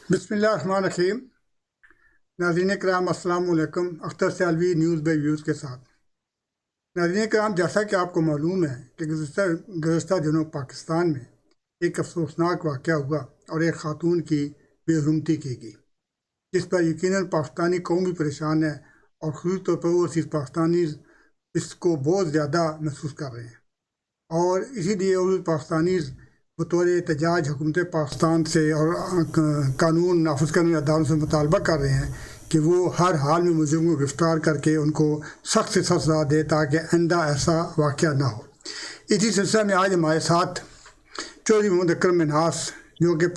बिस्मिल्लाहिर्रहमानिर्रहीम। नाज़रीन कराम अस्सलाम वालेकुम। Akhtar Sialvi news bye views के साथ। नाज़रीन कराम, जैसा कि आपको मालूम है कि गुज़श्ता दिनों पाकिस्तान में एक अफसोसनाक वाक़या हुआ और एक खातून की बेरुमती की गई, जिस पर यकीनन पाकिस्तानी कौम भी परेशान है और ख़ास तौर पर वो सिर्फ पाकिस्तानी इसको बहुत ज़्यादा महसूस कर रहे हैं। और इसीलिए वो पाकिस्तानी बतौर एहतजाज हुकूमत पाकिस्तान से और कानून नाफिज करने अदालतों से मुतालबा कर रहे हैं कि वो हर हाल में मुजरिमों को गिरफ्तार करके उनको सख्त से सख्त सज़ा दे ताकि आइंदा ऐसा वाक़या ना हो। इसी सिलसिले में आज हमारे साथ चौधरी मोहम्मद अकरम मिन्हास, जो कि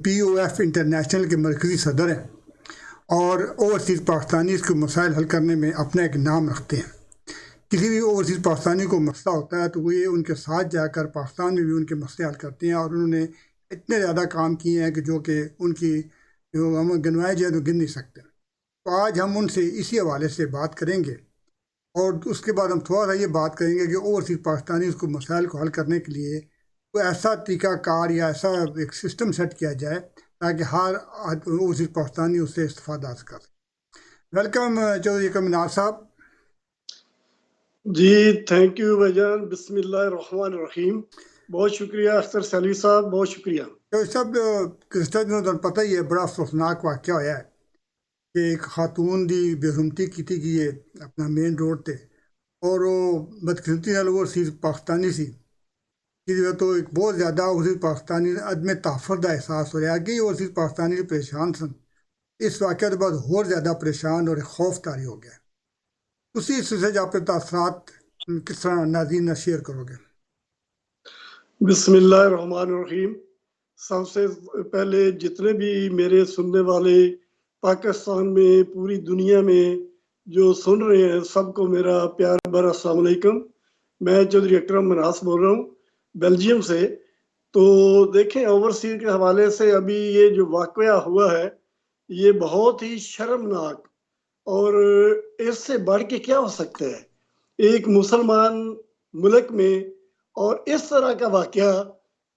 POF इंटरनेशनल के मरकज़ी सदर हैं और ओवरसीज़ पाकिस्तानी के मसाइल हल करने में अपना एक नाम रखते हैं। किसी भी ओवरसीज़ पाकिस्तानी को मसला होता है तो वो ये उनके साथ जाकर पाकिस्तान में भी उनके मसले हल करते हैं, और उन्होंने इतने ज़्यादा काम किए हैं कि जो कि उनकी हम गिनवाए जाए तो गिन नहीं सकते। तो आज हम उनसे इसी हवाले से बात करेंगे और उसके बाद हम थोड़ा सा ये बात करेंगे कि ओवरसीज़ पाकिस्तानी उसको मसाइल को हल करने के लिए कोई ऐसा तरीक़ाकार या ऐसा एक सिस्टम सेट किया जाए ताकि हर ओवरसीज़ पाकिस्तानी उससे इस्तेफ़ादा कर सके। वेलकम चौधरी कमनार साहब। जी थैंक यू भाईजान। बिस्मिल्लाहिर्रहमानिर्रहीम। बहुत शुक्रिया अख्तर सैलवी साहब, बहुत शुक्रिया। तो सब गुज़श्ता दिनों तो पता ही है, बड़ा अफसोसनाक वाक़या होया है कि एक खातून की बेरुमती की गई है अपना मेन रोड ते, और वो बदकिस्मती नाल वो सिर्फ पाकिस्तानी सी कि तो एक बहुत ज़्यादा उसी पाकिस्तानी अदम तहफ़्फ़ुज़ का एहसास हो रहा है कि वो सिर्फ पाकिस्तानी परेशान सन। इस वाक़े के बाद और ज़्यादा परेशान और खौफ तारी हो गया। उसी सिलसिले से अपने तासरात किस तरह नाज़रीन से शेयर करोगे? बिस्मिल्लाहिर्रहमानिर्रहीम। सबसे पहले जितने भी मेरे सुनने वाले पाकिस्तान में, पूरी दुनिया में जो सुन रहे हैं, सबको मेरा प्यार भरा अस्सलाम वालेकुम। मैं चौधरी अकरम मिन्हास बोल रहा हूँ बेल्जियम से। तो देखें, ओवरसीज के हवाले से अभी ये जो वाक़या हुआ है ये बहुत ही शर्मनाक, और इससे बढ़ के क्या हो सकता है एक मुसलमान मुल्क में, और इस तरह का वाक़या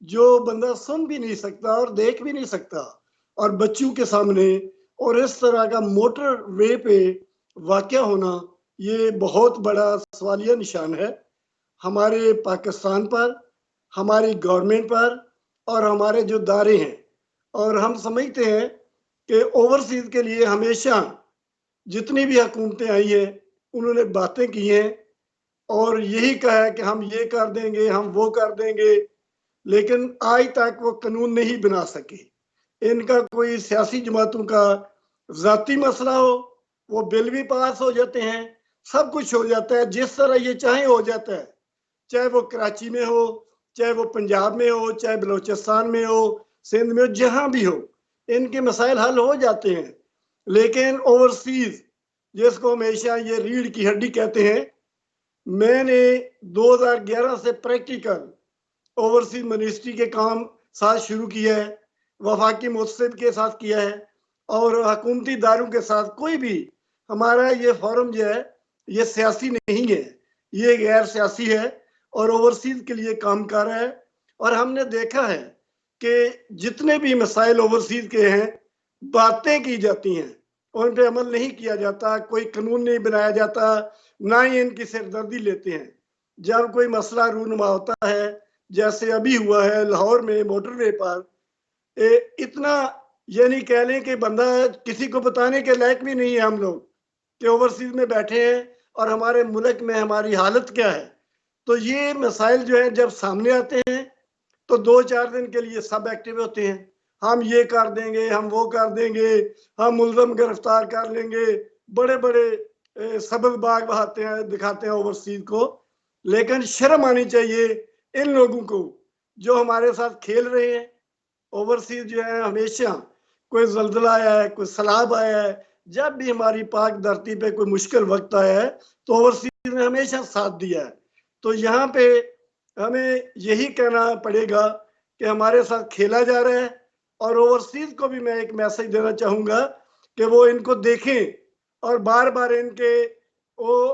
जो बंदा सुन भी नहीं सकता और देख भी नहीं सकता, और बच्चों के सामने, और इस तरह का मोटर वे पे वाक़या होना, ये बहुत बड़ा सवालिया निशान है हमारे पाकिस्तान पर, हमारी गवर्नमेंट पर, और हमारे जो दायरे हैं। और हम समझते हैं कि ओवरसीज़ के लिए हमेशा जितनी भी हुकूमतें आई हैं उन्होंने बातें की हैं और यही कहा है कि हम ये कर देंगे, हम वो कर देंगे, लेकिन आज तक वो कानून नहीं बना सके। इनका कोई सियासी जमातों का ज़ाती मसला हो, वो बिल भी पास हो जाते हैं, सब कुछ हो जाता है, जिस तरह ये चाहे हो जाता है, चाहे वो कराची में हो, चाहे वो पंजाब में हो, चाहे बलोचिस्तान में हो, सिंध में हो, जहाँ भी हो, इनके मसाइल हल हो जाते हैं। लेकिन ओवरसीज, जिसको हमेशा ये रीढ़ की हड्डी कहते हैं, मैंने 2011 से प्रैक्टिकल ओवरसीज मिनिस्ट्री के काम साथ शुरू किया है, वफाकी मुतसिब के साथ किया है, और हुकूमती इदारों के साथ। कोई भी हमारा ये फोरम जो है ये सियासी नहीं है, ये गैर सियासी है और ओवरसीज के लिए काम कर रहा है। और हमने देखा है कि जितने भी मसाइल ओवरसीज के हैं, बातें की जाती हैं, उन पर अमल नहीं किया जाता, कोई कानून नहीं बनाया जाता, ना ही इनकी सिरदर्दी लेते हैं। जब कोई मसला रूनुमा होता है, जैसे अभी हुआ है लाहौर में मोटरवे पर, इतना ये नहीं कह लें कि बंदा किसी को बताने के लायक भी नहीं है हम लोग कि ओवरसीज में बैठे हैं और हमारे मुल्क में हमारी हालत क्या है। तो ये मसाइल जो है जब सामने आते हैं तो 2-4 दिन के लिए सब एक्टिव होते हैं, हम ये कर देंगे, हम वो कर देंगे, हम मुलजम गिरफ्तार कर लेंगे, बड़े बड़े सबक बाग बहाते हैं, दिखाते हैं ओवरसीज को। लेकिन शर्म आनी चाहिए इन लोगों को जो हमारे साथ खेल रहे हैं। ओवरसीज जो है हमेशा, कोई जल्जला आया है, कोई सैलाब आया है, जब भी हमारी पाक धरती पे कोई मुश्किल वक्त आया है तो ओवरसीज ने हमेशा साथ दिया है। तो यहाँ पे हमें यही कहना पड़ेगा कि हमारे साथ खेला जा रहा है, और ओवरसीज को भी मैं एक मैसेज देना चाहूँगा कि वो इनको देखें और बार बार इनके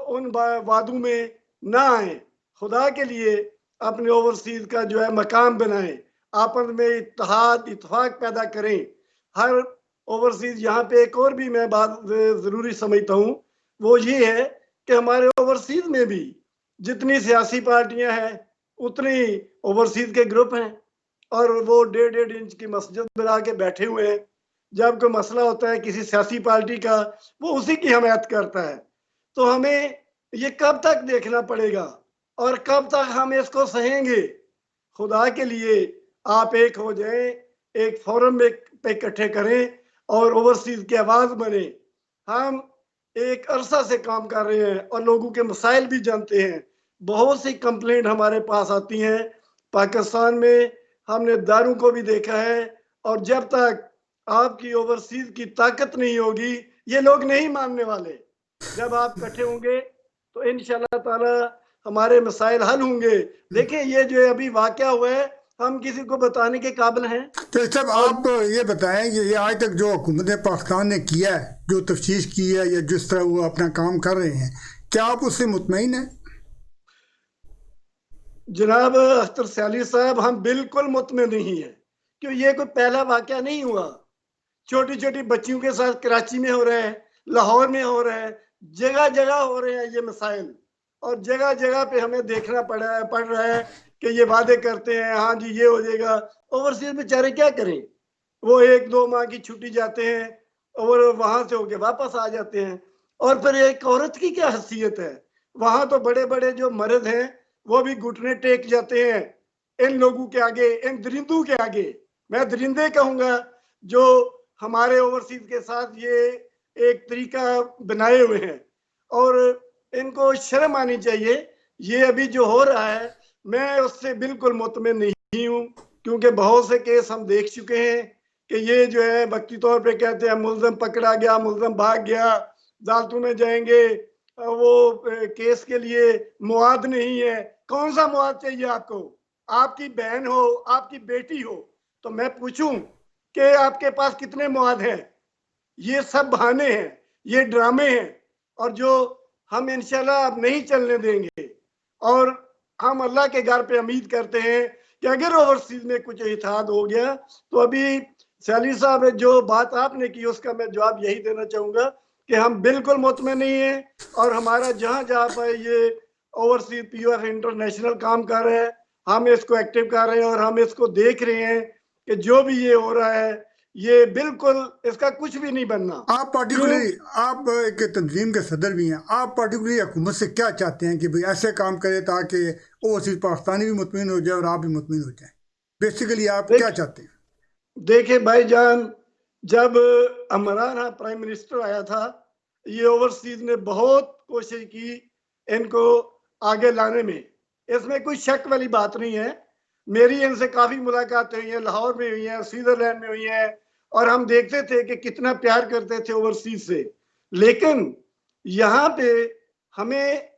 उन वादों में ना आए। खुदा के लिए अपने ओवरसीज का जो है मकाम बनाएं आपस में इत्तेहाद इत्तेफाक पैदा करें। हर ओवरसीज, यहाँ पे एक और भी मैं बात जरूरी समझता हूँ, वो ये है कि हमारे ओवरसीज में भी जितनी सियासी पार्टियां हैं उतनी ओवरसीज के ग्रुप हैं, और वो 1.5 इंच की मस्जिद बना के बैठे हुए हैं। जब कोई मसला होता है किसी सियासी पार्टी का, वो उसी की हमायत करता है। तो हमें ये कब तक देखना पड़ेगा और कब तक हम इसको सहेंगे? खुदा के लिए आप एक हो जाएं, एक फोरम पे इकट्ठे करें और ओवरसीज की आवाज बने। हम एक अरसा से काम कर रहे हैं और लोगों के मसाइल भी जानते हैं। बहुत सी कंप्लेंट हमारे पास आती हैं। पाकिस्तान में हमने दारू को भी देखा है, और जब तक आपकी ओवरसीज की ताकत नहीं होगी ये लोग नहीं मानने वाले। जब आप इकट्ठे होंगे तो इंशाल्लाह ताला हमारे मसाइल हल होंगे। देखिए, ये जो अभी वाकया हुआ है, हम किसी को बताने के काबिल हैं? तो सब और आप ये बताएं कि ये आज तक जो हुकूमत पाकिस्तान ने किया है, जो तफ्तीश की है या जिस तरह वो अपना काम कर रहे हैं, क्या आप उससे मुतमईन हैं? जनाब अख्तर सयाली साहब, हम बिल्कुल मुतमिन नहीं है, क्यों ये कोई पहला वाकया नहीं हुआ। छोटी छोटी बच्चियों के साथ कराची में हो रहा है, लाहौर में हो रहा है, जगह जगह हो रहे हैं ये मसाइल, और जगह जगह पे हमें देखना पड़ रहा है कि ये वादे करते हैं, हाँ जी ये हो जाएगा। ओवरसीज बेचारे क्या करें? वो 1-2 माह की छुट्टी जाते हैं और वहां से होके वापस आ जाते हैं। और फिर एक औरत की क्या हैसियत है? वहां तो बड़े बड़े जो मर्द हैं वो भी घुटने टेक जाते हैं इन लोगों के आगे, इन दरिंदों के आगे। मैं दरिंदे कहूंगा जो हमारे ओवरसीज के साथ ये एक तरीका बनाए हुए हैं, और इनको शर्म आनी चाहिए। ये अभी जो हो रहा है, मैं उससे बिल्कुल मुतमिन नहीं हूँ, क्योंकि बहुत से केस हम देख चुके हैं कि ये जो है वक्ती तौर पे कहते हैं मुलजम पकड़ा गया, मुलजम भाग गया, अदालतों में जाएंगे, वो केस के लिए मुआद नहीं है। कौन सा मुआद चाहिए आपको? आपकी बहन हो, आपकी बेटी हो, तो मैं पूछूं कि आपके पास कितने मुआद हैं? ये सब बहाने हैं, ये ड्रामे हैं, और जो हम इंशाल्लाह अब नहीं चलने देंगे। और हम अल्लाह के घर पे उम्मीद करते हैं कि अगर ओवरसीज में कुछ इत्तेहाद हो गया तो अभी सैली साहब जो बात आपने की उसका मैं जवाब यही देना चाहूंगा कि हम बिल्कुल मुतमिन नहीं है, और हमारा जहां जहां पर ये ओवरसीज पीओएफ इंटरनेशनल काम कर रहे हैं, हम इसको एक्टिव कर रहे हैं और हम इसको देख रहे हैं कि जो भी ये हो रहा है ये बिल्कुल इसका कुछ भी नहीं बनना। आप क्यों? पार्टिकुलरली आप एक तंजीम के सदर भी हैं, आप पार्टिकुलरली हुकूमत से क्या चाहते हैं कि भाई ऐसे काम करे ताकि ओवरसीज पाकिस्तानी भी मुतमिन हो जाए और आप भी मुतमिन हो जाए? बेसिकली आप क्या देख चाहते हैं? देखे भाईजान, जब इमरान खान प्राइम मिनिस्टर आया था, ये ओवरसीज ने बहुत कोशिश की इनको आगे लाने में। इसमें कोई शक वाली बात नहीं है। मेरी इनसे काफी मुलाकातें हुई हैं, लाहौर में हुई हैं, स्विट्जरलैंड में हुई हैं, और हम देखते थे कि कितना प्यार करते थे ओवरसीज से। लेकिन यहाँ पे हमें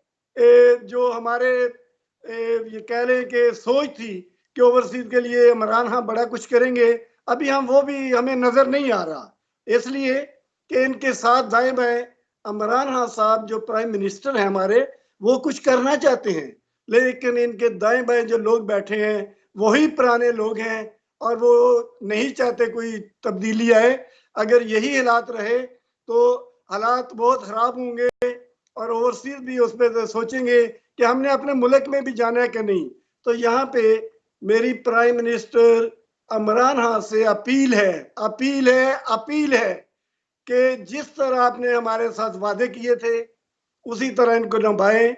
जो हमारे ये कह रहे हैं कि सोच थी कि ओवरसीज के लिए इमरान खान बड़ा कुछ करेंगे, अभी हम वो भी हमें नजर नहीं आ रहा। इसलिए कि इनके साथ दाएं बाएं इमरान खान साहब जो प्राइम मिनिस्टर हैं हमारे, वो कुछ करना चाहते हैं, लेकिन इनके दाएं बाएं जो लोग बैठे हैं वही पुराने लोग हैं, और वो नहीं चाहते कोई तब्दीली आए। अगर यही हालात रहे तो हालात बहुत खराब होंगे, और ओवरसीज भी उस पर सोचेंगे कि हमने अपने मुल्क में भी जाना है कि नहीं। तो यहाँ पे मेरी प्राइम मिनिस्टर इमरान खान से अपील है, अपील है, अपील है कि जिस तरह आपने हमारे साथ वादे किए थे उसी तरह इनको निभाएं,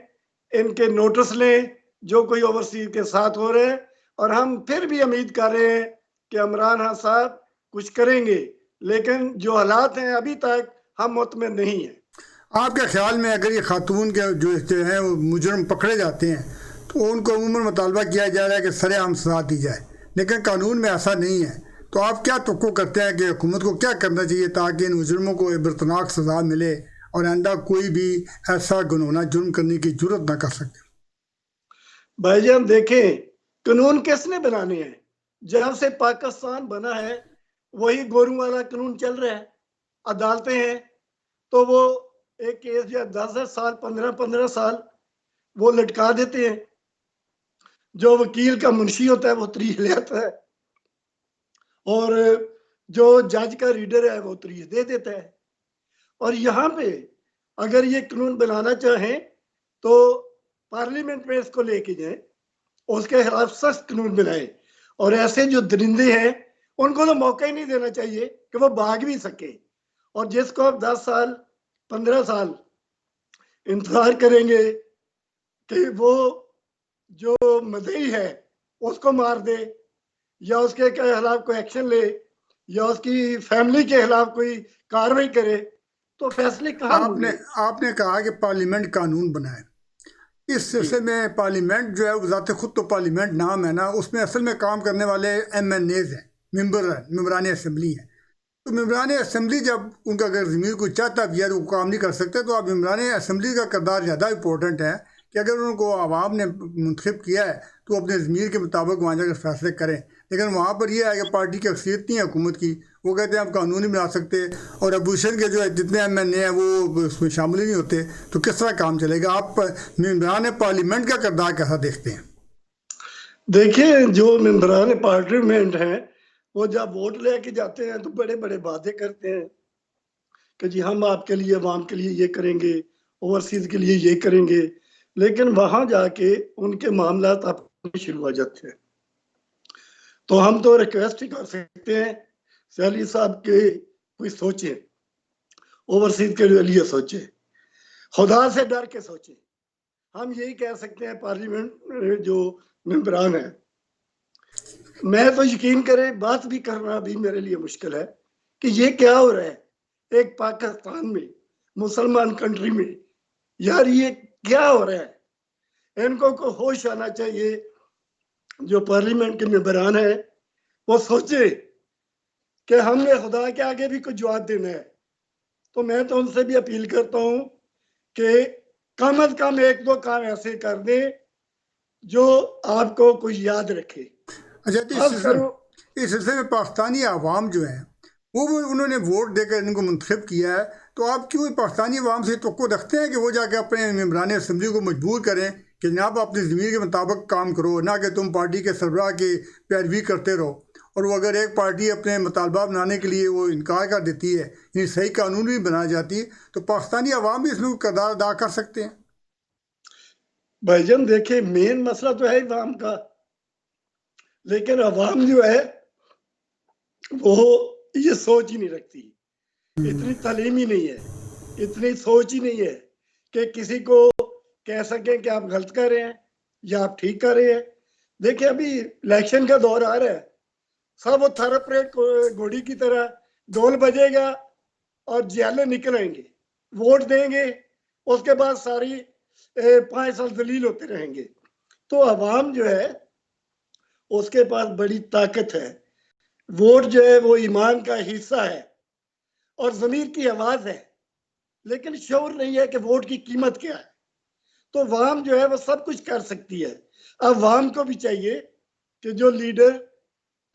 इनके नोटिस लें जो कोई ओवरसीज के साथ हो रहे हैं। और हम फिर भी उम्मीद कर रहे हैं कि इमरान खान साहब कुछ करेंगे, लेकिन जो हालात हैं अभी तक हम मुतमिन नहीं है। आपके ख्याल में अगर ये खातून के जो हैं वो मुजरम पकड़े जाते हैं तो उनको अमूमन मुतालबा किया जा रहा है कि सरेआम सजा दी जाए, लेकिन कानून में ऐसा नहीं है। तो आप क्या तवक्को करते हैं कि हुकूमत को क्या करना चाहिए ताकि इन मुजरमों को इबरतनाक सजा मिले और आइंदा कोई भी ऐसा गुनौना जुर्म करने की जरूरत ना कर सके? भाईजान देखें, कानून किसने बनाने हैं? जब से पाकिस्तान बना है वही गोरू वाला कानून चल रहा है। अदालतें हैं तो वो एक केस या 10-10 साल, 15-15 साल वो लटका देते हैं। जो वकील का मुंशी होता है वो तरीक ले आता है, और जो जज का रीडर है वो तरीज दे देता है। और यहाँ पे अगर ये कानून बनाना चाहें तो पार्लियामेंट में इसको लेके जाएं, उसके खिलाफ सख्त कानून बनाए, और ऐसे जो दरिंदे हैं उनको तो मौका ही नहीं देना चाहिए कि वो भाग भी सके। और जिसको आप 10 साल 15 साल इंतजार करेंगे कि वो जो मदई है उसको मार दे या उसके खिलाफ कोई एक्शन ले या उसकी फैमिली के खिलाफ कोई कार्रवाई करे, तो फैसले कहाँ आपने होंगे? आपने कहा कि पार्लियामेंट कानून बनाए। इस जी सिलसिले में पार्लियामेंट जो है वो ज़ाते खुद तो पार्लियामेंट नाम है ना, उसमें असल में काम करने वाले MNAs हैं, मेम्बरान असम्बली हैं। तो मेम्बरान असम्बली जब उनका अगर ज़मीर कोई चाहता भी है तो वो काम नहीं कर सकते, तो अब मेम्बरान असम्बली का किरदार ज़्यादा इंपॉर्टेंट है कि अगर उनको आवाम ने मुंतखब किया है तो अपने ज़मीर के मुताबिक वहाँ जाकर फैसले करें। लेकिन वहाँ पर यह है कि पार्टी की अक्सरियत नहीं है हुकूमत की, वो कहते हैं आप कानून नहीं बना सकते, और अपोजिशन के जो है जितने MNA हैं वो उसमें शामिल ही नहीं होते, तो किस तरह काम चलेगा? आप मेम्बरान पार्लियामेंट का किरदार कैसा देखते हैं? देखिए, जो मेंबरान पार्लियामेंट हैं वो जब वोट लेके जाते हैं तो बड़े बड़े वादे करते हैं कि जी हम आपके लिए अवाम के लिए ये करेंगे, ओवरसीज के लिए ये करेंगे, लेकिन वहां जाके उनके मामला अपने शुरू हो जाते हैं। तो हम तो रिक्वेस्ट ही कर सकते हैं सैली साहब के कोई सोचे, ओवरसीज के लिए सोचे, खुदा से डर के सोचे। हम यही कह सकते हैं पार्लियामेंट जो मेंबरान है। मैं तो यकीन करें, बात भी करना भी मेरे लिए मुश्किल है कि ये क्या हो रहा है एक पाकिस्तान में, मुसलमान कंट्री में। यार ये क्या हो रहा है? इनको को होश आना चाहिए। जो पार्लियामेंट के मेंबरान है वो सोचे कि हमने खुदा के आगे भी कुछ जवाब देना है। तो मैं तो उनसे भी अपील करता हूँ कि कम अज कम एक दो काम ऐसे कर दें जो आपको कुछ याद रखे। अच्छा, तो खास करो इस सिलसिले में पाकिस्तानी आवाम जो है वो भी उन्होंने वोट देकर इनको मुंतखब किया है, तो आप क्यों पाकिस्तानी आवाम से तो रखते हैं कि वो जाके अपने मेम्बरान असम्बली को मजबूर करें कि जनाब अपनी ज़मीर के मुताबिक काम करो, ना कि तुम पार्टी के सरबराह की पैरवी करते रहो। और वो अगर एक पार्टी अपने मुतालबा बनाने के लिए वो इनकार कर देती है, यानी सही कानून भी बनाई जाती, तो पाकिस्तानी आवाम भी इसमें किरदार अदा कर सकते हैं। भाईजान, देखे मेन मसला तो है अवाम का, लेकिन अवाम जो है वो ये सोच ही नहीं रखती, इतनी तालीम ही नहीं है, इतनी सोच ही नहीं है कि किसी को कह सकें कि आप गलत कर रहे हैं या आप ठीक कर रहे हैं। देखिए अभी इलेक्शन का दौर आ रहा है, सब वो थारा परेड घोड़ी की तरह ढोल बजेगा और जियाले निकल आएंगे, वोट देंगे, उसके बाद सारी 5 साल दलील होते रहेंगे। तो अवाम जो है उसके पास बड़ी ताकत है। वोट जो है वो ईमान का हिस्सा है और जमीर की आवाज है, लेकिन शौर नहीं है कि वोट की कीमत क्या है। तो अवाम जो है वो सब कुछ कर सकती है। अब अवाम को भी चाहिए कि जो लीडर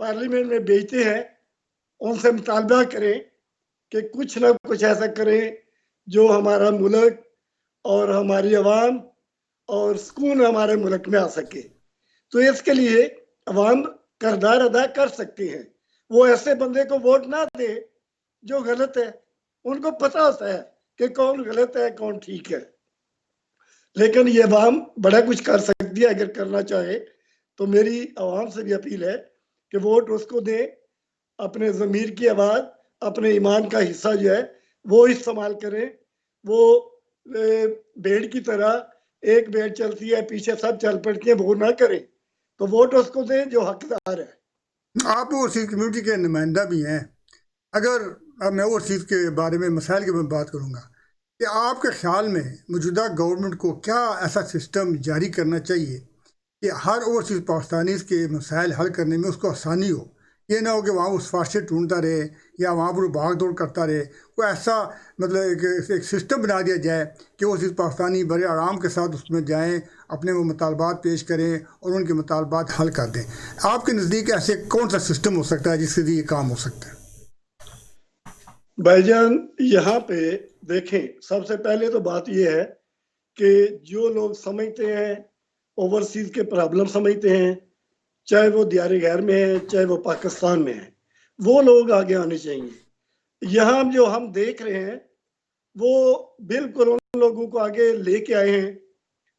पार्लियामेंट में भेजते हैं उनसे मुतालबा करें कि कुछ ना कुछ ऐसा करें जो हमारा मुल्क और हमारी आवाम और सुकून हमारे मुल्क में आ सके। तो इसके लिए अवाम किरदार अदा कर सकती हैं। वो ऐसे बंदे को वोट ना दे जो गलत है, उनको पता होता है कि कौन गलत है कौन ठीक है। लेकिन ये अवाम बड़ा कुछ कर सकती है अगर करना चाहे। तो मेरी अवाम से भी अपील है कि वोट उसको दे, अपने ज़मीर की आवाज़, अपने ईमान का हिस्सा जो है वो इस्तेमाल करें। वो भेड़ की तरह एक भेड़ चलती है पीछे सब चल पड़ती है, वो ना करें। तो वोट उसको दें जो हकदार है। आप ओवरसीज़ कम्यूनिटी के नुमाइंदा भी हैं। अगर अब मैं ओवरसीज़ के बारे में मसाइल की मैं बात करूँगा कि आपके ख्याल में मौजूदा गवर्नमेंट को क्या ऐसा सिस्टम जारी करना चाहिए कि हर ओवरसीज़ पाकिस्तानी के मसाइल हल करने में उसको आसानी हो, ये ना हो कि वहाँ वो सिफारिशें ढूंढता रहे या वहाँ पर भाग दौड़ करता रहे। कोई ऐसा मतलब एक सिस्टम बना दिया जाए कि ओवरसीज़ पाकिस्तानी बड़े आराम के साथ उसमें जाएँ, अपने वो मुतालबात पेश करें और उनके मुतालबात हल कर दें। आपके नज़दीक ऐसे कौन सा सिस्टम हो सकता है जिससे ये काम हो सकता है? भाईजान, यहाँ पे देखें, सबसे पहले तो बात यह है कि जो लोग समझते हैं ओवरसीज के प्रॉब्लम समझते हैं, चाहे वो दियार गैर में है चाहे वो पाकिस्तान में है, वो लोग आगे आने चाहिए। यहाँ जो हम देख रहे हैं वो बिल्कुल उन लोगों को आगे लेके आए हैं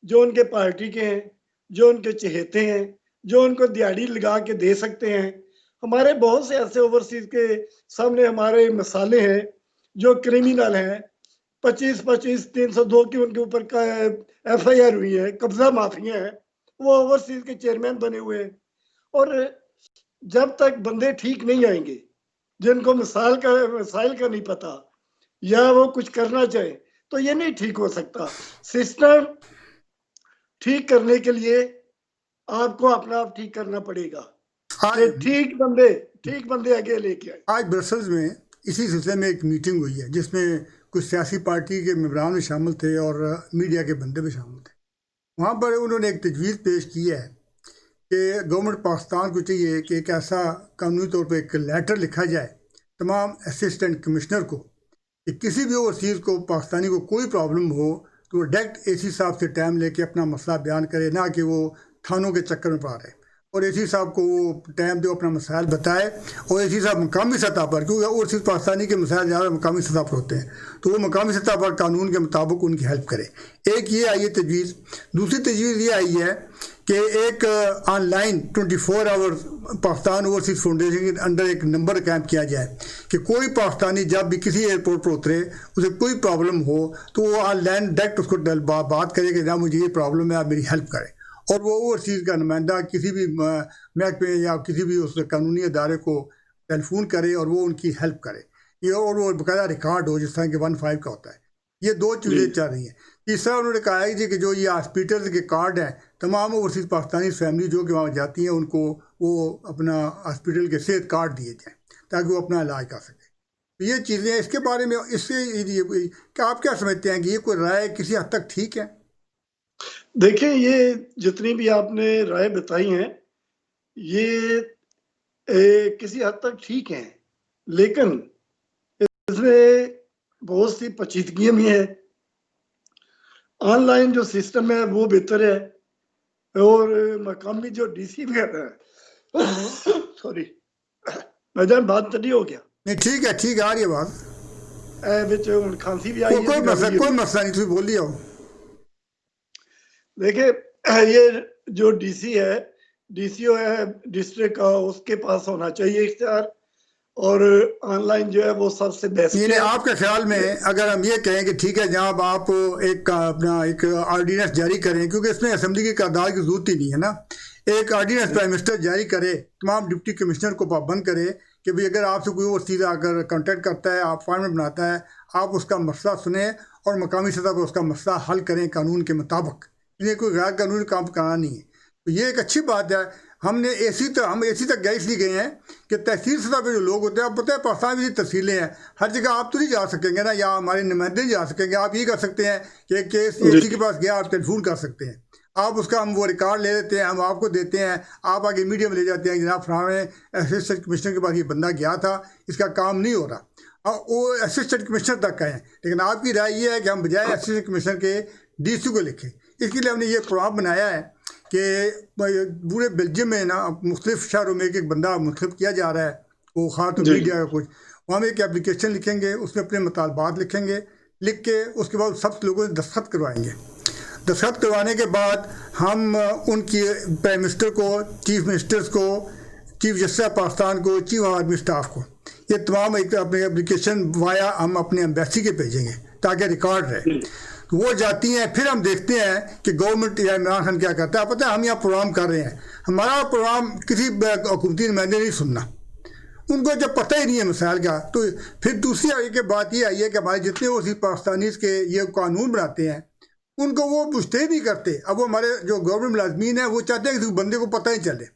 जो उनके पार्टी के हैं, जो उनके चहेते हैं, जो उनको दिहाड़ी लगा के दे सकते हैं। हमारे बहुत से ऐसे ओवरसीज के सामने हमारे मिसालें हैं जो क्रिमिनल हैं, 25-25 302 की उनके ऊपर का FIR हुई है, कब्जा माफिया है, वो ओवरसीज के चेयरमैन बने हुए हैं। और जब तक बंदे ठीक नहीं आएंगे, जिनको मिसाइल का नहीं पता या वो कुछ करना चाहे, तो ये नहीं ठीक हो सकता। सिस्टम ठीक करने के लिए आपको अपना आप ठीक करना पड़ेगा कि आज ठीक बंदे आगे लेके आए। आज ब्रसल्स में इसी सिलसिले में एक मीटिंग हुई है जिसमें कुछ सियासी पार्टी के मेंबरान भी शामिल थे और मीडिया के बंदे भी शामिल थे। वहाँ पर उन्होंने एक तजवीज़ पेश की है कि गवर्नमेंट पाकिस्तान को चाहिए कि एक ऐसा कानूनी तौर पर एक लेटर लिखा जाए तमाम असिस्टेंट कमिश्नर को कि किसी भी ओवरसीज़ को पाकिस्तानी को कोई प्रॉब्लम हो तो वो डायरेक्ट AC साहब से टाइम लेके अपना मसला बयान करे, ना कि वो थानों के चक्कर में पा रहे। और AC साहब को वो टाइम दो, अपना मसाइल बताए। और AC साहब मकामी सतह पर, क्योंकि ओवरसीज़ पाकिस्तानी के मसाइल ज़्यादा मकामी सतह पर होते हैं, तो वो मकामी सतह पर कानून के मुताबिक उनकी हेल्प करे। एक ये आई है तजवीज़। दूसरी तजवीज़ ये आई है कि एक online 24 hour Pakistan overseas foundation के अंडर एक नंबर कैंप किया जाए कि कोई पाकिस्तानी जब भी किसी एयरपोर्ट पर उतरे, उसे कोई प्रॉब्लम हो तो वो ऑनलाइन डायरेक्ट उसको बात करे कि ना मुझे ये प्रॉब्लम है, आप मेरी हेल्प करें। और वो ओवरसीज़ का नुमाइंदा किसी भी महकमे या किसी भी उस कानूनी अदारे को टेलीफोन करे और वो उनकी हेल्प करे, ये और वो बकायदा रिकॉर्ड हो जिस तरह के 15 का होता है। ये दो चीज़ें चल रही हैं। तीसरा उन्होंने कहा है जी कि जो ये हॉस्पिटल के कार्ड हैं, तमाम ओवरसीज़ पाकिस्तानी फैमिली जो कि वहाँ जाती हैं उनको वो अपना हॉस्पिटल के सेहत कार्ड दिए जाएँ ताकि वो अपना इलाज कर सकें। तो ये चीज़ें इसके बारे में, इससे क्या आप क्या समझते हैं कि ये कोई राय किसी हद तक ठीक है? देखिए, ये जितनी भी आपने राय बताई हैं, ये किसी हद तक ठीक हैं, लेकिन इसमें बहुत सी पेचीदगियां भी हैं। ऑनलाइन जो सिस्टम है वो बेहतर है और मकामी जो DC वगैरह है सॉरी भाईजान, बात तो नहीं हो गया नहीं, ठीक है, आ रही है बात। विच हुण खांसी भी आई है कोई मसला नहीं, तुम बोल लिया हो। देखिए, ये जो DC है, DCO है डिस्ट्रिक्ट का, उसके पास होना चाहिए इख्तियार, और ऑनलाइन जो है वो सबसे बेस्ट नहीं, है। आपके ख्याल में अगर हम ये कहें कि ठीक है, जहाँ आप एक अपना एक ऑर्डिनेंस जारी करें, क्योंकि इसमें असेंबली की तादाद की जरूरत ही नहीं है ना, एक ऑर्डिनेंस प्राइम मिनिस्टर जारी करे, तमाम डिप्टी कमिश्नर को पाबंद करे कि भाई अगर आपसे कोई और चीज़ आकर कॉन्टेक्ट करता है, आप अपॉइंटमेंट बनाता है, आप उसका मसला सुने और मकामी सतह पर उसका मसला हल करें कानून के मुताबिक। ये कोई गैर कानूनी काम कराना नहीं है। तो ये एक अच्छी बात है। हम AC तक गए इसलिए गए हैं कि तहसील सतह पे जो लोग होते हैं, आप पता है पाकिस्तान में तहसीलें हैं, हर जगह आप तो नहीं जा सकेंगे ना, या हमारे नुमाइंदे नहीं जा सकेंगे। आप ये कर सकते हैं कि एक केस AC के पास गया, आप टेलीफोन कर सकते हैं, आप उसका हम वो रिकॉर्ड ले लेते हैं, हम आपको देते हैं, आप आगे मीडिया में ले जाते हैं, जनाब फलाने असिस्टेंट कमिश्नर के पास ये बंदा गया था, इसका काम नहीं हो रहा। और वो असिस्टेंट कमिश्नर तक का है। लेकिन आपकी राय ये है कि हम बजाय असिस्टेंट कमिश्नर के DC को लिखें। इसके लिए हमने ये प्रोग्राम बनाया है कि पूरे बेल्जियम में ना मुख्तलिफ शहरों में एक बंदा मुंतखब किया जा रहा है, वो खास तो मीडिया का कुछ, वहाँ में एक एप्लीकेशन लिखेंगे, उसमें अपने मुतालबात लिखेंगे, लिख के उसके बाद सब लोगों से दस्तखत करवाएंगे। दस्तखत करवाने के बाद हम उनकी प्राइम मिनिस्टर को, चीफ मिनिस्टर्स को, चीफ जस्टिस ऑफ पाकिस्तान को, चीफ आर्मी स्टाफ को, ये तमाम एक अपने एप्लीकेशन वाया हम अपने एम्बेसी के भेजेंगे ताकि रिकॉर्ड रहे। तो वो जाती हैं, फिर हम देखते हैं कि गवर्नमेंट या इमरान खान क्या करता है। पता है, हम यहाँ प्रोग्राम कर रहे हैं, हमारा प्रोग्राम किसी हुकूमती नुमाइंदे नहीं सुनना, उनको जब पता ही नहीं है मसाइल का। तो फिर दूसरी आगे की बात ये आई है कि हमारे जितने वो पाकिस्तानी के ये कानून बनाते हैं, उनको वो पूछते ही नहीं करते। अब वो हमारे जो गवर्नमेंट मुलाजमीन है वो चाहते हैं कि बंदे को पता ही चले।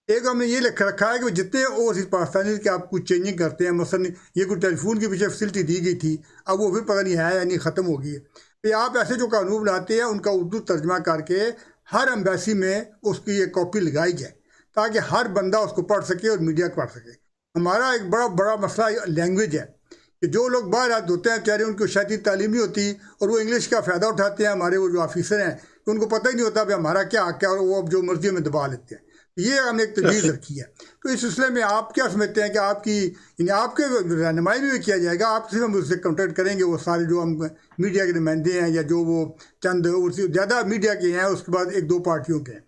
एक हमने ये लिख रखा है कि जितने ओवरसीज पाकिस्तानी के आप कुछ चेंजिंग करते हैं, मसलन ये कोई टेलीफोन की पीछे फैसिलिटी दी गई थी, अब वो भी पता नहीं है या नहीं, ख़त्म हो गई है। तो आप ऐसे जो कानून बनाते हैं उनका उर्दू तर्जमा करके हर एम्बेसी में उसकी एक कॉपी लगाई जाए ताकि हर बंदा उसको पढ़ सके और मीडिया पढ़ सके। हमारा एक बड़ा मसला लैंग्वेज है कि जो लोग बाहर आते होते हैं बेचारे, उनको शायद तालीम नहीं होती और वो इंग्लिश का फ़ायदा उठाते हैं। हमारे वो जो ऑफिसर हैं उनको पता ही नहीं होता भाई हमारा क्या हक है, और वो अब जो मर्जी में दबा लेते हैं। ये हमने एक तजवीज़ रखी है। तो इस सिलसिले में आप क्या समझते हैं कि आपकी यानी आपके रहनुमाई में भी किया जाएगा? आप सिर्फ हम उससे कॉन्टेक्ट करेंगे वो सारे जो हम मीडिया के नुमाइंदे हैं या जो वो चंद उससे ज़्यादा मीडिया के हैं, उसके बाद एक दो पार्टियों के हैं,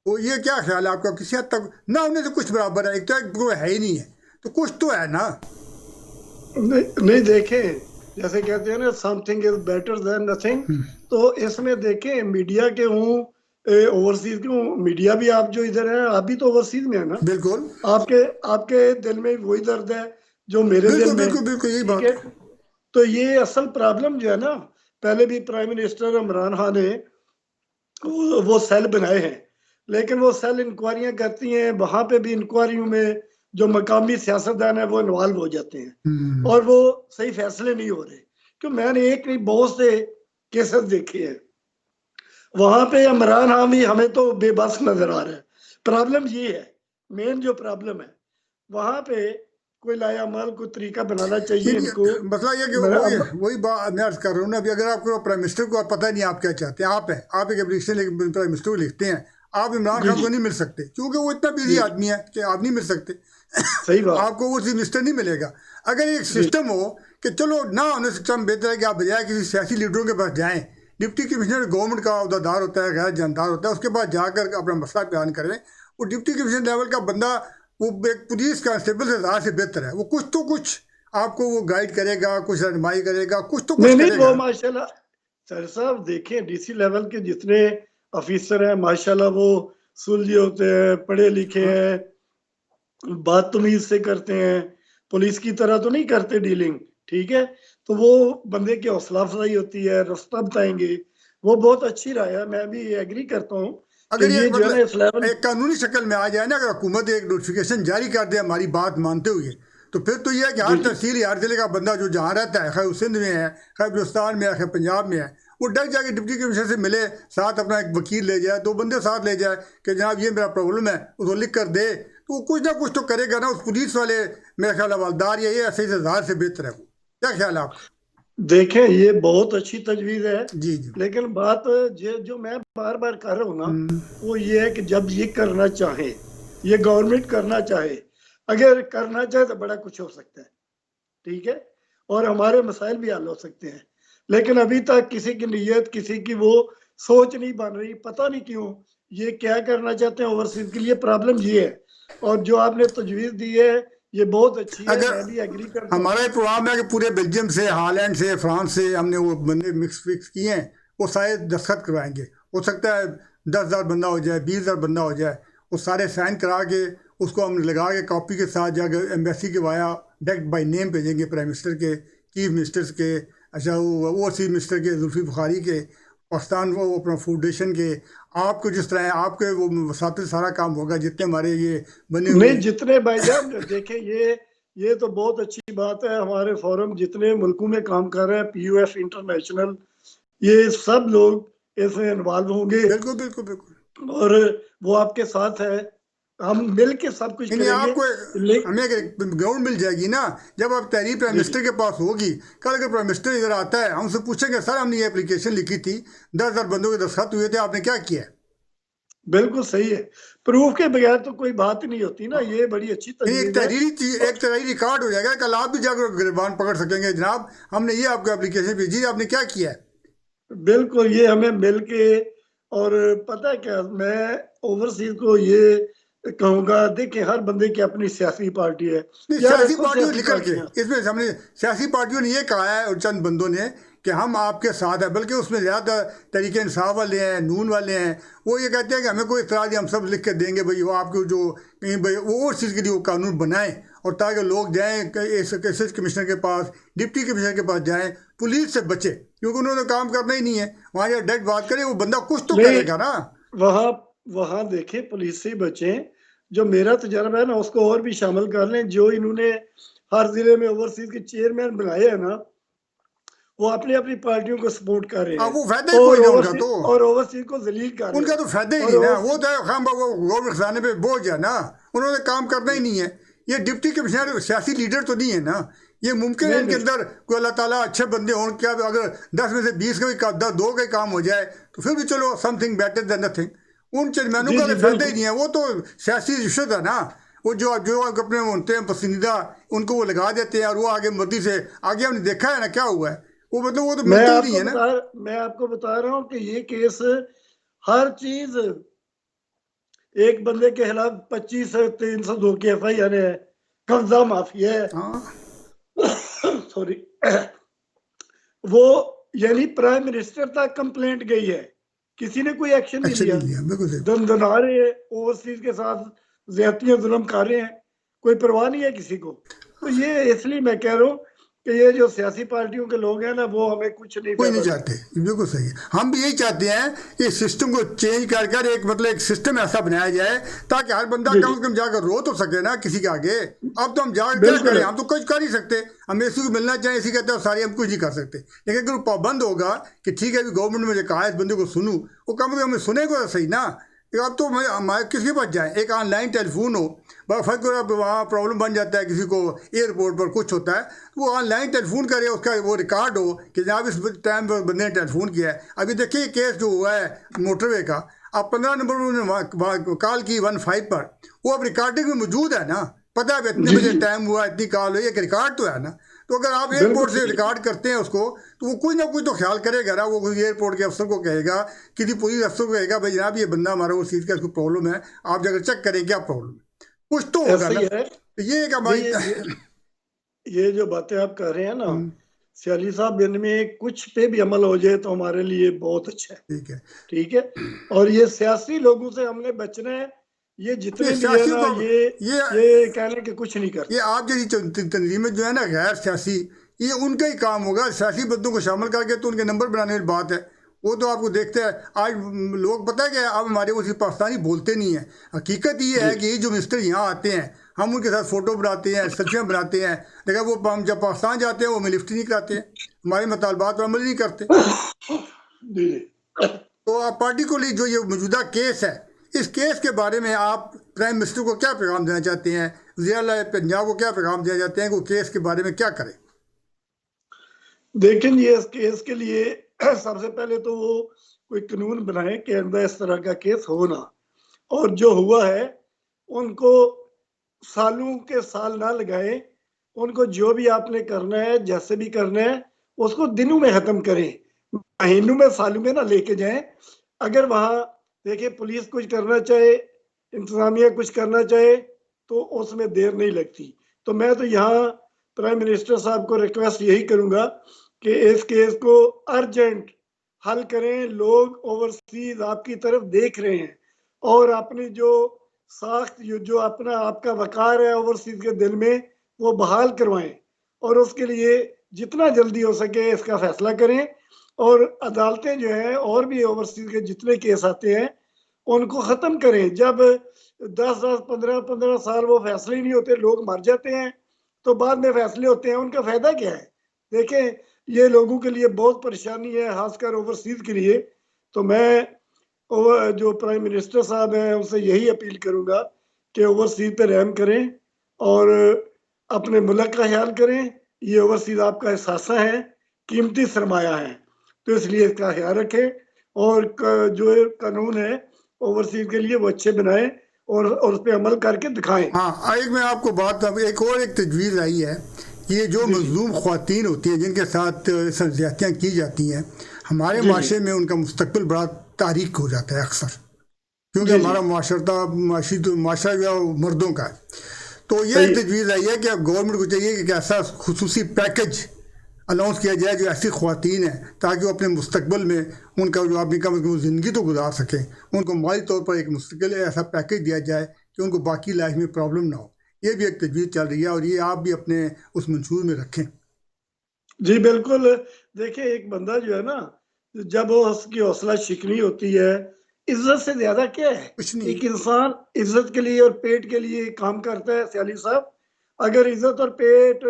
तो ये क्या ख्याल है आपका? किसी हद तक ना होने से कुछ बराबर है, एक तो एक है ही नहीं है, तो कुछ तो है ना? नहीं देखें, जैसे कहते हैं ना something is better than nothing, तो इसमें देखें मीडिया के हूँ ओवरसीज के हूँ, मीडिया भी आप जो इधर है आप भी तो ओवरसीज में है ना, बिल्कुल आपके आपके दिल में वही दर्द है जो मेरे दिल बिल्कुल में, बिल्कुल बिल्कुल यही ठीक बात है। है। तो ये असल प्रॉब्लम जो है ना, पहले भी प्राइम मिनिस्टर इमरान खान ने वो सेल बनाए हैं, लेकिन वो सेल इंक्वायरियां करती हैं, वहां पे भी इंक्वायरियों में जो मकामी सियासतदान है वो इन्वॉल्व हो जाते हैं और वो सही फैसले नहीं हो रहे। क्यों, मैंने एक नहीं बहुत से केसेस देखे हैं, वहां पे इमरान खान भी हमें तो बेबस नजर आ रहा है। प्रॉब्लम ये है, मेन जो प्रॉब्लम है वहां पे कोई लायामाल कोई तरीका बनाना चाहिए नहीं, इनको। मसला ये कि वही वही बात मैं अर्ज कर रहा हूँ ना। अभी अगर आपको प्राइम मिनिस्टर को पता नहीं आप क्या चाहते हैं, आप एक एप्लीकेशन प्राइम मिनिस्टर को लिखते हैं, आप इमरान जी खान जी को नहीं मिल सकते क्योंकि वो इतना बिजी जी, आदमी है कि आप नहीं मिल सकते। सही बात। आपको वो चीफ मिनिस्टर नहीं मिलेगा। अगर एक जी सिस्टम हो कि चलो ना होने से कम बेहतर है कि आप बजाय किसी सियासी लीडरों के पास जाएं, डिप्टी कमिश्नर गवर्नमेंट का अहदेदार होता है, गैर जानदार होता है, उसके पास जाकर अपना मसला बयान करें। वो डिप्टी कमिश्नर लेवल का बंदा वो एक पुलिस कांस्टेबल से ज़्यादा से बेहतर है। वो कुछ तो कुछ आपको वो गाइड करेगा, कुछ रहनुमाई करेगा, कुछ तो कुछ नहीं नहीं, वो करेगा। माशाल्लाह सर साहब देखें डीसी लेवल के जितने ऑफिसर हैं माशाल्लाह वो सुलझे होते हैं, पढ़े लिखे हाँ हैं, बदतमीज से करते हैं, पुलिस की तरह तो नहीं करते डीलिंग, ठीक है। तो वो बंदे की हौसला अफजाई होती है, रास्ता बताएंगे, वो बहुत अच्छी राय है, मैं भी एग्री करता हूँ कि अगर ये ये जो है ना इस मतलब लेवल। एक कानूनी शक्ल में आ जाए ना, अगर हुकूमत एक नोटिफिकेशन जारी कर दे हमारी बात मानते हुए, तो फिर तो ये है कि जी हर जी तहसील या हर जिले का बंदा जो जहाँ रहता है, खैर सिंध में है, खैर बलूचिस्तान में है, खैर पंजाब में है, वो डर जाके डिप्टी कमिश्नर से मिले, साथ अपना एक वकील ले जाए, दो बंदे साथ ले जाए कि जनाब ये मेरा प्रॉब्लम है, उसको लिख कर दे, तो वो कुछ ना कुछ तो करेगा ना। उस पुलिस वाले मेरा ख्याल हवलदार या ये ऐसे ही ज़ाहिर से बेहतर है। वो क्या ख्याल है आपका? देखें ये बहुत अच्छी तजवीज है, जी जी। लेकिन बात जो मैं बार बार कर रहा हूँ ना, हम्म, वो ये है कि जब ये करना चाहे, ये गवर्नमेंट करना चाहे, अगर करना चाहे तो बड़ा कुछ हो सकता है, ठीक है, और हमारे मसाइल भी हल हो सकते हैं। लेकिन अभी तक किसी की नीयत, किसी की वो सोच नहीं बन रही, पता नहीं क्यों ये क्या करना चाहते हैं ओवरसीज के लिए। प्रॉब्लम ये है, और जो आपने तजवीज दी है ये बहुत अच्छी है, अगर मैं भी एग्री करता हूँ। हमारा ये प्रोग्राम है कि पूरे बेल्जियम से, हालैंड से, फ्रांस से हमने वो बंदे मिक्स फिक्स किए हैं, वो सारे दस्तखत करवाएंगे। हो सकता है 10,000 बंदा हो जाए, 20,000 बंदा हो जाए, वो सारे साइन करा के उसको हम लगा के कॉपी के साथ जाकर एम्बेसी के वाया डायरेक्ट बाई नेम भेजेंगे, प्राइम मिनिस्टर के, चीफ मिनिस्टर्स के, अच्छा वो चीफ मिनिस्टर के, जुल्फी बुखारी के, पाकिस्तान वो अपना फाउंडेशन के, आपको जिस तरह आपके वो वसात सारा काम होगा, जितने हमारे ये बने हुए। नहीं जितने भाईजान देखें, ये तो बहुत अच्छी बात है, हमारे फोरम जितने मुल्कों में काम कर रहे हैं, पीयूएफ इंटरनेशनल, ये सब लोग इसमें इन्वॉल्व होंगे बिल्कुल बिल्कुल बिल्कुल। और वो आपके साथ है, हम मिल के सब कुछ नहीं नहीं, करेंगे। आपको ले हमें एक ग्राउंड मिल जाएगी ना, जब आप तहरीर प्राइम जी जी मिनिस्टर के पास होगी। कल अगर प्राइम मिनिस्टर इधर आता है, हमसे पूछेंगे सर हमने ये एप्लीकेशन लिखी थी, 10,000 बंदों के दस्तखत हुए थे, आपने क्या किया है? बिल्कुल सही है, प्रूफ के बगैर तो कोई बात ही नहीं होती ना, ये बड़ी अच्छी नहीं, एक तजवीज है। तहरीरी चीज, एक तहरीरी रिकॉर्ड हो जाएगा, कल आप भी जाकर गिरबान पकड़ सकेंगे, जनाब हमने ये आपको एप्लीकेशन भेजी, आपने क्या किया है? बिल्कुल, ये हमें मिल के, और पता है क्या, मैं ओवरसीज को ये कहूंगा, देखिए हर बंदे की अपनी सियासी पार्टी है, नहीं, यार सियासी रखो पार्टियों सियासी निकल के पार्टियां। इसमें हमने सियासी पार्टियों ने ये कहा है, और चंद बंदों ने, कि हम आपके साथ हैं, बल्कि उसमें ज़्यादा तरीके इंसाफ वाले हैं, नून वाले हैं, वो ये कहते हैं कि हमें कोई इतराज़ नहीं, हम सब लिख के देंगे भाई, वो आपको जो कहीं भाई वो और चीज़ के लिए वो कानून बनाएं, और ताकि लोग जाएँ एस कमिश्नर के पास, डिप्टी कमिश्नर के पास जाएँ, पुलिस से बचे, क्योंकि उन्होंने काम करना ही नहीं है। वहाँ जब डायरेक्ट बात करें, वो बंदा कुछ तो नहीं, करेगा ना। वहाँ वहाँ देखें पुलिस से ही बचें, जो मेरा तजर्बा है ना उसको और भी शामिल कर लें, जो इन्होंने हर जिले में ओवरसीज के चेयरमैन बनाए हैं ना, वो अपनी अपनी पार्टियों को सपोर्ट कर रहे अब हैं वो फायदा ही कोई ना उनका तो, और ओवरसीज को जलील कर रहे उनका हैं। तो फायदा ही और नहीं ना, वो ओवरसीज तो खाम वो गवर्नमेंट खजाने पे बोझ है ना, उन्होंने काम करना ही नहीं है। ये डिप्टी कमिश्नर सियासी लीडर तो नहीं है ना। ये मुमकिन है नहीं इनके नहीं, अंदर कोई अल्लाह ताला अच्छे बंदे हों, क्या अगर 10 में से 20 का भी 2 का ही काम हो जाए तो फिर भी चलो, समथिंग बेटर देन नथिंग। उन चेयरमैनों जी का जी तो फायदा ही बिल्कुल। नहीं है, वो तो सियासी रिश्वत है ना। वो जो अपने होते हैं पसंदीदा, उनको वो लगा देते हैं और वो आगे मर्जी से आगे हमने देखा है ना क्या हुआ है। वो मतलब वो तो मैं मिलता ही नहीं आपको है ना। बता मैं आपको बता रहा हूँ कि ये केस हर चीज, एक बंदे के खिलाफ 25 302 की FIR है, कब्जा माफिया है, हाँ, सॉरी, वो यानी प्राइम मिनिस्टर तक कंप्लेंट गई है, किसी ने कोई एक्शन नहीं एक्शन लिया। नहीं लिया, बिल्कुल सही। दंदना रहे हैं, ओवरसीज के साथ ज्यादतियां जुल्म कर रहे हैं, कोई परवाह नहीं है किसी को। तो ये इसलिए मैं कह रहा हूँ कि ये जो सियासी पार्टियों के लोग हैं ना, वो हमें कुछ नहीं कोई नहीं फायदा चाहते, देते। बिल्कुल सही है। हम भी यही चाहते हैं कि सिस्टम को चेंज कर कर एक मतलब एक सिस्टम ऐसा बनाया जाए ताकि हर बंदा जी कम जी से कम जाकर रो तो सके ना किसी के आगे। अब तो हम जाकर क्या बिल्कुल करें, है। हम तो कुछ कर ही सकते। हम इसी को मिलना चाहें इसी कहते हैं सारी, हम कुछ नहीं कर सकते। लेकिन अगर वो पाबंद होगा कि ठीक है अभी गवर्नमेंट ने मुझे कहा है इस बंदे को सुनूं, वो कम से कम हमें सुनेगा तो सही ना। अब तो हमारे किसके पास जाए, एक ऑनलाइन टेलीफोन हो, बस फर्क वहाँ प्रॉब्लम बन जाता है, किसी को एयरपोर्ट पर कुछ होता है, वो ऑनलाइन टेलीफोन करे, उसका वो रिकॉर्ड हो कि जनाब इस टाइम पर बंदे ने टेलीफोन किया है। अभी देखिए केस जो हुआ है मोटरवे का, अब 15 नंबर पर उन्होंने कॉल की 15 पर, वो अब रिकॉर्डिंग में मौजूद है ना। पता है इतने जी बजे जी टाइम हुआ, इतनी कॉल हुई, एक रिकॉर्ड तो है ना। तो अगर आप बिल्कुल एयरपोर्ट से सही है। रिकॉर्ड करते हैं उसको, तो वो कुछ ना कुछ तो ख्याल करेगा ना। वो एयरपोर्ट के अफसर को कहेगा, किसी पुलिस अफसर को कहेगा, भाई जनाब ये बंदा हमारा उस चीज़ का इसको प्रॉब्लम है, आप जाकर चेक करें क्या प्रॉब्लम है, कुछ तो होगा ऐसा ना। ही है। तो ये एक नहीं, हमारी ये जो बातें आप कर रहे हैं ना, हम्म, सियाली साहब, इनमें कुछ पे भी अमल हो जाए तो हमारे लिए बहुत अच्छा है। ठीक है। ठीक है। और ये सियासी लोगों से हमने बचना है। ये ये जितने भी है सियासी ना, को ये ये कहने के कुछ नहीं ये करते। आप जैसी तंजीमें जो है ना गैर सियासी, ये उनका ही काम होगा। सियासी बंदों को शामिल करके तो उनके नंबर बनाने वाली बात है। वो तो आपको देखते हैं आज लोग, पता है कि अब हमारे वो सिर्फ पाकिस्तानी बोलते नहीं है। हकीकत ये जी है कि ये जो मिनिस्टर यहाँ आते हैं, हम उनके साथ फ़ोटो बनाते हैं, सेल्फियाँ बनाते हैं, लेकिन वो हम जब पाकिस्तान जाते हैं वो हमें लिफ्ट नहीं कराते हैं, हमारे मुतालबात पर अमल नहीं करते। जी जी। तो आप पार्टी को लिए जो ये मौजूदा केस है, इस केस के बारे में आप प्राइम मिनिस्टर को क्या पैगाम देना चाहते हैं, वज़ीर पंजाब को क्या पैगाम देना चाहते हैं कि वो केस के बारे में क्या करें। लेकिन ये इस केस के लिए सबसे पहले तो वो कोई कानून बनाए कि अंदर इस तरह का केस हो ना। और जो हुआ है उनको सालों के साल ना लगाए। उनको जो भी आपने करना है, जैसे भी करना है, उसको दिनों में खत्म करें, महीनों में सालों में ना लेके जाएं। अगर वहां देखिए पुलिस कुछ करना चाहे, इंतजामिया कुछ करना चाहे, तो उसमें देर नहीं लगती। तो मैं तो यहाँ प्राइम मिनिस्टर साहब को रिक्वेस्ट यही करूंगा कि इस केस को अर्जेंट हल करें। लोग ओवरसीज आपकी तरफ देख रहे हैं, और अपनी जो साख्त, जो अपना आपका वकार है ओवरसीज के दिल में, वो बहाल करवाएं। और उसके लिए जितना जल्दी हो सके इसका फैसला करें। और अदालतें जो हैं, और भी ओवरसीज के जितने केस आते हैं, उनको ख़त्म करें। जब 10 10 15 15 साल वो फैसले ही नहीं होते, लोग मर जाते हैं, तो बाद में फैसले होते हैं, उनका फ़ायदा क्या है? देखें, ये लोगों के लिए बहुत परेशानी है, खासकर ओवरसीज के लिए। तो मैं जो प्राइम मिनिस्टर साहब हैं उनसे यही अपील करूंगा कि ओवरसीज पे रहम करें और अपने मुल्क का ख्याल करें। ये ओवरसीज आपका एहसासा है, कीमती सरमाया है, तो इसलिए इसका ख्याल रखें। और जो कानून है ओवरसीज के लिए वो अच्छे बनाएं, और उस पर अमल करके दिखाएं। हाँ, एक मैं आपको बात, अब एक और एक तजवीज़ आई है। ये जो जी जी मजलूम ख्वातीन होती हैं जिनके साथ ज़्यादतियाँ की जाती हैं, हमारे जी जी माशरे में उनका मुस्तकबिल बड़ा तारीक हो जाता है अक्सर, क्योंकि जी जी हमारा माशरता माशी तो माशरा जो है वो मर्दों का है। तो ये सही है। तजवीज़ आई है कि अब गवर्नमेंट को चाहिए कि एक ऐसा खुसूसी पैकेज अनाउंस किया जाए जो ऐसी ख्वातीन हैं, ताकि वो अपने मुस्तकबिल में उनका जो अपनी कम से कम ज़िंदगी तो गुजार सकें, उनको माली तौर पर एक मुस्तकिल ऐसा पैकेज दिया जाए कि उनको बाकी लाइफ में प्रॉब्लम ना हो। ये भी एक तजवीज़ चल रही है और ये आप भी अपने उस मंशूर में रखें। जी बिल्कुल। देखिए, एक बंदा जो है ना, जब वो उसकी हौसला शिकनी होती है, इज्जत से ज्यादा क्या है? कुछ नहीं एक है। इंसान इज्जत के लिए और पेट के लिए काम करता है, सयाली साहब। अगर इज्जत और पेट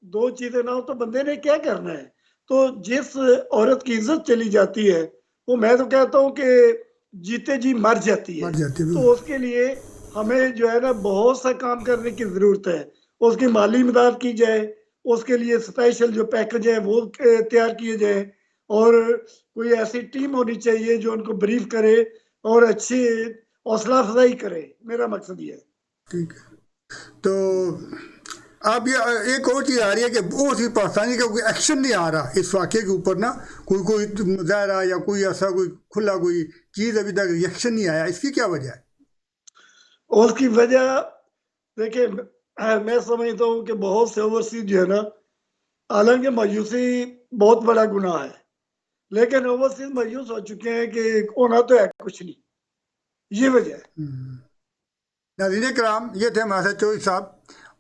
दो चीजें ना हो तो बंदे ने क्या करना है? तो जिस औरत की इज्जत चली जाती है, वो मैं तो कहता हूँ कि जीते जी मर जाती है। मर जाते तो हुए। उसके लिए हमें जो है ना बहुत सा काम करने की जरूरत है। उसकी माली मदद की जाए, उसके लिए स्पेशल जो पैकेज है वो तैयार किए जाए, और कोई ऐसी टीम होनी चाहिए जो उनको ब्रीफ करे, और अच्छी हौसला अफजाई करें, मेरा मकसद ये है। ठीक है। तो अब ये एक और चीज़ आ रही है कि वो सिर्फ पाकिस्तानी का कोई एक्शन नहीं आ रहा इस वाक़े के ऊपर ना, कोई मुजाहरा या कोई ऐसा कोई खुला कोई चीज़ अभी तक रिएक्शन नहीं आया, इसकी क्या वजह है? और उसकी वजह देखिए, मैं समझता हूँ कि बहुत से ओवरसीज जो है ना, हालांकि मायूसी बहुत बड़ा गुनाह है, लेकिन ओवरसीज मायूस हो चुके हैं कि होना तो है कुछ नहीं, ये वजह है। नाज़रीन कराम, ये थे हमारे साथ चौधरी साहब,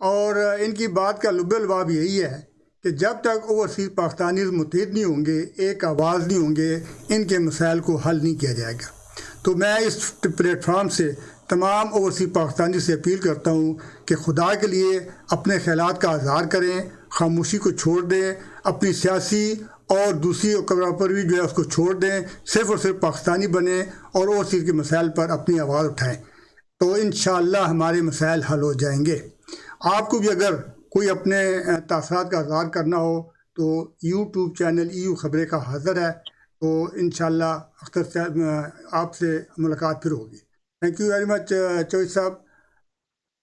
और इनकी बात का लुब्बे लुबाब यही है कि जब तक ओवरसीज़ पाकिस्तानी मुत्तहिद नहीं होंगे, एक आवाज़ नहीं होंगे, इनके मसाइल को हल नहीं किया जाएगा। तो मैं इस प्लेटफॉर्म से तमाम ओवरसीज़ पाकिस्तानी से अपील करता हूँ कि खुदा के लिए अपने ख्यालात का इज़हार करें, खामोशी को छोड़ दें, अपनी सियासी और दूसरी कब्र पर भी जो है उसको छोड़ दें, सिर्फ़ और सिर्फ पाकिस्तानी बने और ओवरसीज़ के मसाइल पर अपनी आवाज़ उठाएँ, तो इंशाअल्लाह हमारे मसाइल हल हो जाएंगे। आपको भी अगर कोई अपने तासरात का इज़हार करना हो तो यूट्यूब चैनल EU खबरें का हाज़िर है, तो इंशाअल्लाह अख्तर साहब आपसे मुलाकात फिर होगी। Thank you very much Chaudhary साहब।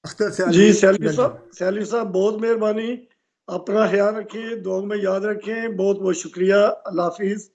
अख्तर जी सैलवी, सैलवी साहब बहुत मेहरबानी, अपना ख्याल रखें, दुआ में याद रखें, बहुत बहुत शुक्रिया, अल्लाह हाफिज़।